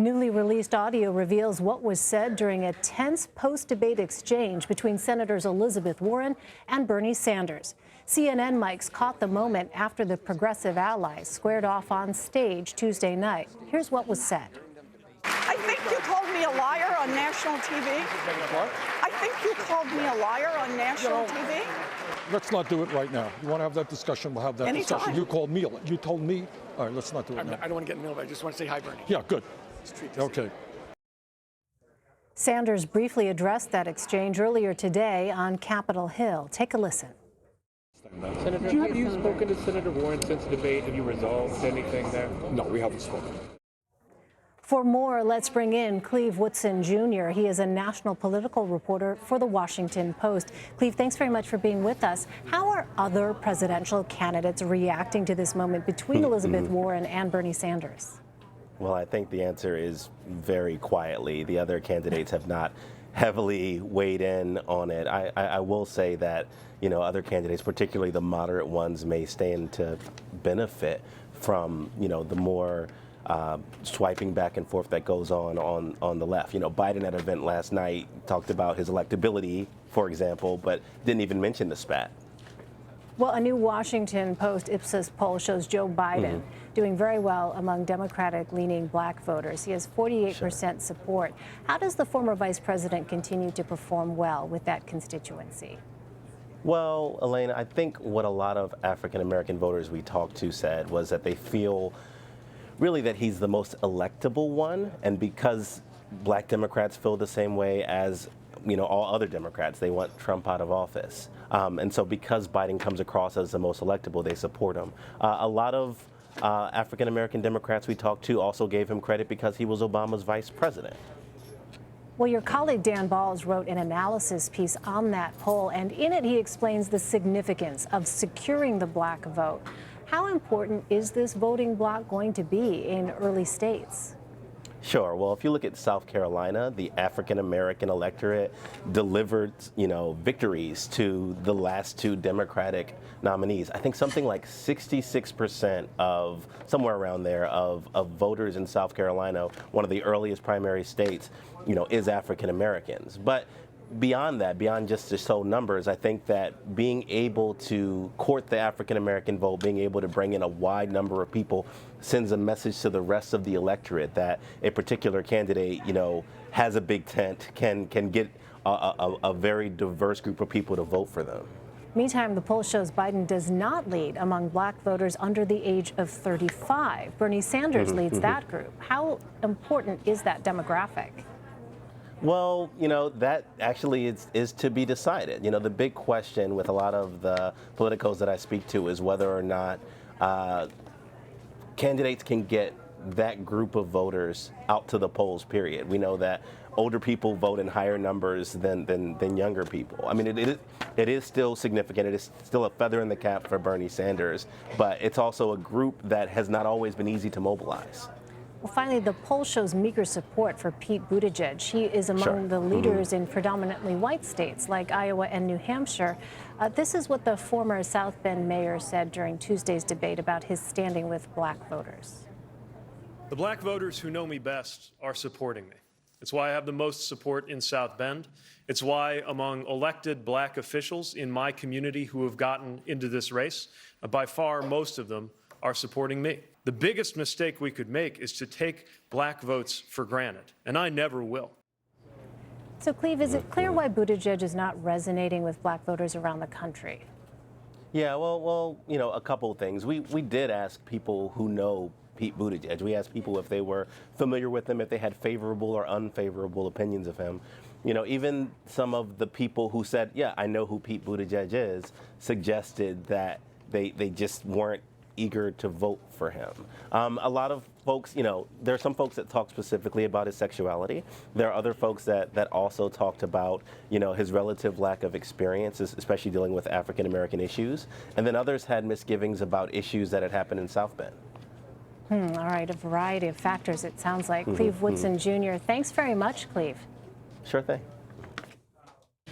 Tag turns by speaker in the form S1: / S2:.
S1: Newly released audio reveals what was said during a tense post-debate exchange between Senators Elizabeth Warren and Bernie Sanders. CNN mics caught the moment after the progressive allies squared off on stage Tuesday night. Here's what was said.
S2: I think you called me a liar on national TV.
S3: What?
S2: I think you called me a liar on national TV.
S3: Let's not do it right now. You want to have that discussion, we'll have that
S2: Anytime.
S3: discussion. You called me. You told me. All right, let's not do it now.
S4: I don't want to get in the middle of it. I just want to say hi, Bernie.
S3: Yeah, good. Okay.
S1: Sanders briefly addressed that exchange earlier today on Capitol Hill. Take a listen.
S5: Senator, have you spoken to Senator Warren since the debate? Have you resolved anything there?
S3: No, we haven't spoken.
S1: For more, let's bring in Cleve Woodson Jr. He is a national political reporter for The Washington Post. Cleve, thanks very much for being with us. How are other presidential candidates reacting to this moment between Elizabeth Warren and Bernie Sanders?
S6: Well, I think the answer is very quietly. The other candidates have not heavily weighed in on it. I will say that, other candidates, particularly the moderate ones, may stand to benefit from, the more swiping back and forth that goes on the left. Biden at an event last night talked about his electability, for example, but didn't even mention the spat.
S1: Well, a new Washington Post Ipsos poll shows Joe Biden doing very well among Democratic-leaning black voters. He has 48% support. How does the former vice president continue to perform well with that constituency?
S6: Well, Elaine, I think what a lot of African-American voters we talked to said was that they feel really that he's the most electable one, and because black Democrats feel the same way as all other Democrats, they want Trump out of office. And so because Biden comes across as the most electable, they support him. A lot of African-American Democrats we talked to also gave him credit because he was Obama's vice president.
S1: Well, your colleague Dan Balls wrote an analysis piece on that poll, and in it he explains the significance of securing the black vote. How important is this voting bloc going to be in early states?
S6: Sure. Well, if you look at South Carolina, the African-American electorate delivered, victories to the last two Democratic nominees. I think something like 66% of, somewhere around there, of voters in South Carolina, one of the earliest primary states, is African-Americans. But beyond that, beyond just to show numbers, I think that being able to court the African-American vote, being able to bring in a wide number of people sends a message to the rest of the electorate that a particular candidate, has a big tent, can get a very diverse group of people to vote for them.
S1: Meantime, the poll shows Biden does not lead among black voters under the age of 35. Bernie Sanders leads that group. How important is that demographic?
S6: Well, that actually is to be decided. The big question with a lot of the politicos that I speak to is whether or not candidates can get that group of voters out to the polls, period. We know that older people vote in higher numbers than younger people. I mean, it is still significant. It is still a feather in the cap for Bernie Sanders, but it's also a group that has not always been easy to mobilize.
S1: Well, finally, the poll shows meager support for Pete Buttigieg. He is among the leaders in predominantly white states like Iowa and New Hampshire. This is what the former South Bend mayor said during Tuesday's debate about his standing with black voters.
S7: The black voters who know me best are supporting me. It's why I have the most support in South Bend. It's why among elected black officials in my community who have gotten into this race, by far most of them are supporting me. The biggest mistake we could make is to take black votes for granted, and I never will.
S1: So, Cleve, is it clear why Buttigieg is not resonating with black voters around the country?
S6: Yeah, well, a couple of things. We did ask people who know Pete Buttigieg. We asked people if they were familiar with him, if they had favorable or unfavorable opinions of him. Even some of the people who said, yeah, I know who Pete Buttigieg is, suggested that they just weren't eager to vote for him. A lot of folks, there are some folks that talk specifically about his sexuality. There are other folks that also talked about, his relative lack of experience, especially dealing with African-American issues. And then others had misgivings about issues that had happened in South Bend.
S1: All right, a variety of factors, it sounds like. Cleve Woodson Jr., thanks very much, Cleve.
S6: Sure thing.